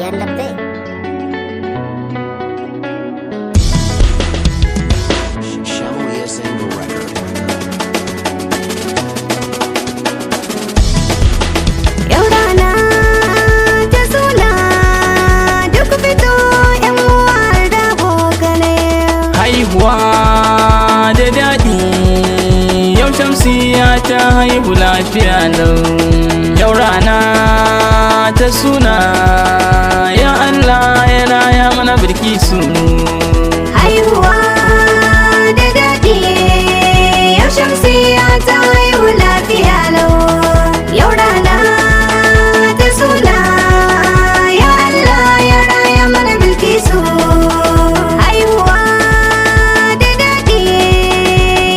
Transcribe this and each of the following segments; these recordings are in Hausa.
Yallabbe. Chavalier single record. Yau rana ta suna duk fito yan uwa da abokanai. Haihuwa da daɗi, yau Shamsiya ta haihu lafiya lau. Yau rana ta suna, ya Allah ya raya mana Bilkisu. Haihuwa da daɗi, yau Shamsiya ta haihu lafiya lau. Yau rana ta suna, ya Allah ya raya mana Bilkisu. Haihuwa da daɗi,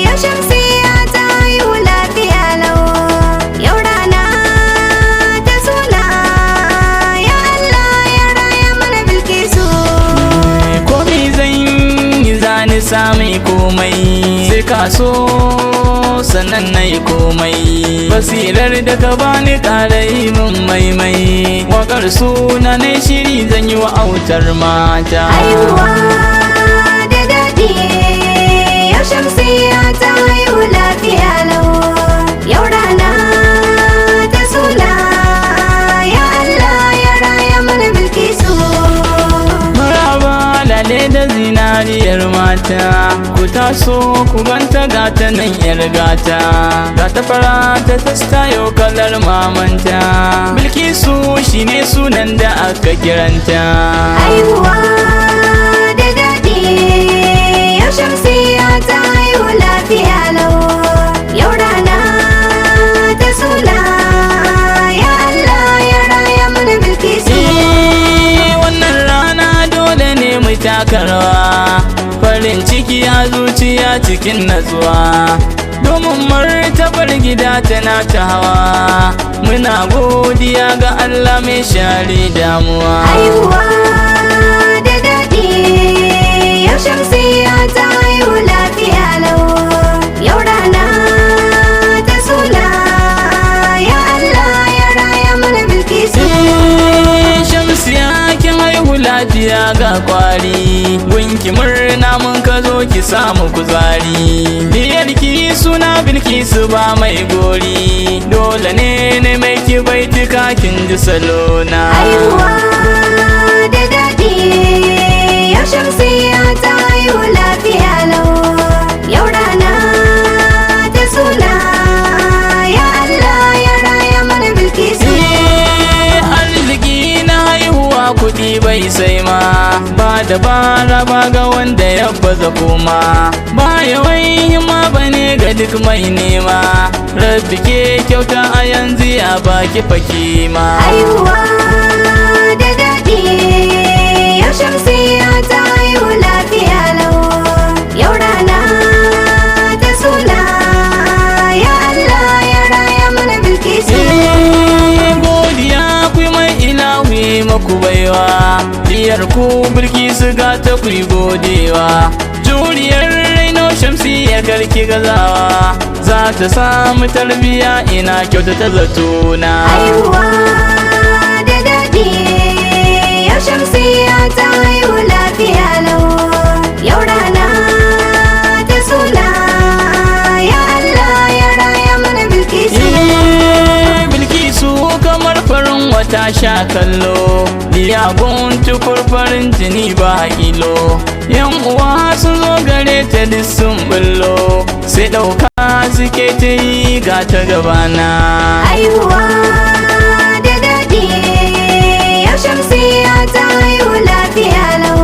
yau Shamsiya ta haihu lafiya lau. Yau rana ta suna, ya Allah ya raya mana Bilkisu. Komai zan yi zani sami komai, sai ka so sannan na yi komai. Basirar da ka bani ƙara yi min maimai, waƙar suna na shiri zan yi wa autar mata. Haihuwa da daɗi, yau Shamsiya ta haihu lafiya lau. Yau rana ta suna, ya Allah ya raya mana Bilkisu. Maraba lale da zinariyar mata, ku taso ku ganta gata nan yar gata. Gata fara ta tastayo kalar mamanta, Bilkisu shine sunan da aka kiranta. Haihuwa da daɗi, yau Shamsiya ta haihu lafiya lau. Yau rana ta suna, ya Allah ya raya mana Bilkisu. Wannan rana dole ne mu taka rawa, farin ciki a zuciya cikin natsuwa, domin martabar gida tana ta hawa. Muna godiya ga Allah mai share damuwa. Haihuwa da daɗi, yau Shamsiya ta haihu lafiya lau. Yau rana ta suna, ya Allah ya raya mana Bilkisu. Shamsiya kin haihu lafiya ga kwari, gunki murna mun ka zo ki samu kuzari. Diyarki suna Bilkisu ba mai gori, dole ne mai ki baitika kin ji salona. Haihuwa da daɗi, yau Shamsiya ta haihu lafiya lau. Yau rana ta suna, ya Allah ya raya mana Bilkisu. Arziki na haihuwa kuɗi bai sai ma, ba dabara ba ga wanda ya baza koma, ba yawan himma bane ga duk mai nema. Rabbi ke kyauta a yanzu ya baki fakima. Haihuwa da daɗi, yau Shamsiya ta haihu lafiya lau. Yau rana ta suna, ya Allah ya raya mana Bilkisu. Godiya ku mai ilahu maku baiwa, diyar ku Bilkisu ga ta ku godewa. Juriyar raino Shamsiya karki gazawa, za ta samu tarbiya ina kyautata zatona. Haihuwa da daɗi, yau Shamsiya ta haihu lafiya lau. Yau rana ta suna, ya Allah ya raya mana Bilkisu. Bilkisu kamar farin wata sha kallo, diyagun tukur farin jini ba kilo. Yan uwa sun zo gare ta duk sun bullo, sai ɗauka suke ta yi ga ta gabana. Haihuwa da daɗi, yau Shamsiya ta haihu lafiya lau.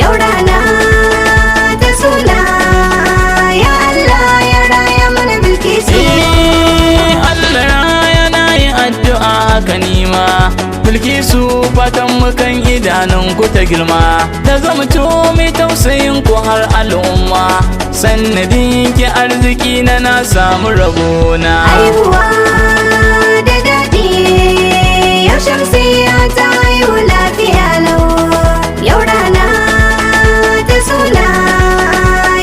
Yau rana ta suna, ya Allah ya raya mana Bilkisu. Allah yana yin addu'a haka nima, Bilkisu fatan mukan idanun ku ta girma, ta zamto mai tausayin ku har al'umma, sannadin ki arziki na samu rabona. Haihuwa da daɗi, yau Shamsiya ta haihu lafiya lau. Yau rana ta suna,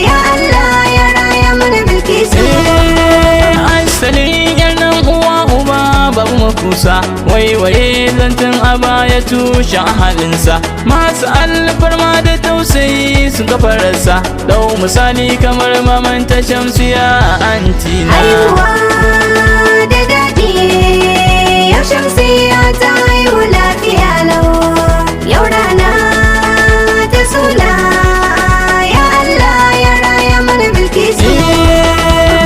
ya Allah ya raya mana Bilkisu. Asalin yan uwa uba babu kuma kusa, waiwaye zancen a baya tushen halinsa. Masu alfarma da tausayi sun kafararsa, dau misali kamar mamanta Shamsiya antina. Haihuwa da daɗi, yau Shamsiya ta haihu lafiya lau. Yau rana ta suna, ya Allah ya raya mana Bilkisu.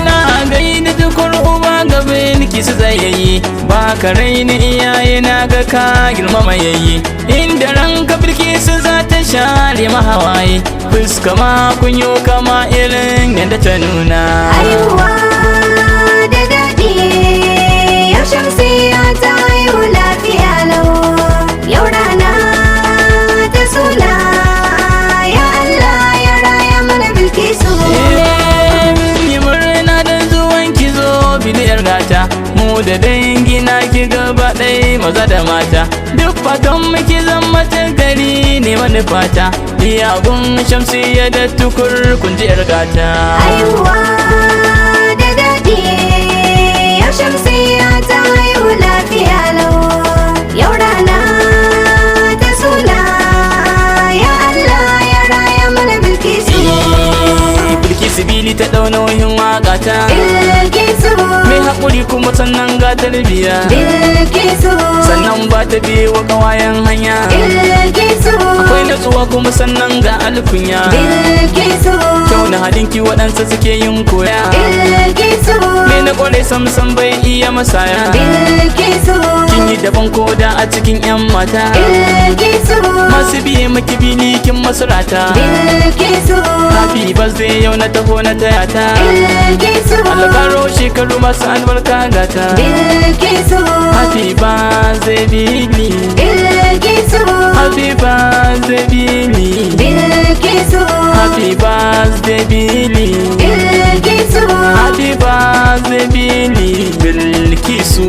Na gaida tukur uba ga Bilkisu tsayayi, ba ka raini iyaye na ga ka girmama yayi. Inda ranka Bilkisu za ta share mahawaye, fuska ma kunyo kama irin yadda ta nuna. Haihuwa da daɗi, yau Shamsiya ta haihu lafiya lau. Yau rana ta suna, ya Allah ya raya mana Bilkisu. Yi murna da zuwan ki zo bidiyar gata, mu da dangi na ki gaba ɗai maza da mata. Duk fatan muke zama ta gari ne wani fata, iyagun Shamsiya da tukur kunjiyar gata. Haihuwa da daɗi, yau Shamsiya ta haihu lafiya lau. Yau rana ta suna, ya Allah ya raya mana Bilkisu. Bilkisu bili ta ɗau nauyin waƙa ta, Bilkisu, mai haƙuri kuma sannan ga tarbiya, Bilkisu, sannan ba ta biye wa ƙawayen hanya. Bilkisu, Akwai natsuwa kuma sannan ga alkunya, Bilkisu, kyau na halinki waɗansa suke yin koya. Bilkisu, Mai na ƙware samsam bai iya masaya, Bilkisu, kin yi daban koda a cikin 'yan mata. Bilkisu, Masu biye maki bili kin masurata, Bilkisu, happy birthday yau na taho na tayata. Bilkisu, Alkaro shekaru masu albarka gata, Bilkisu, happy birthday Billy, Bilkisu, happy birthday Billy, Bilkisu, happy birthday Billy, Bilkisu, happy birthday Billy. Bilkisu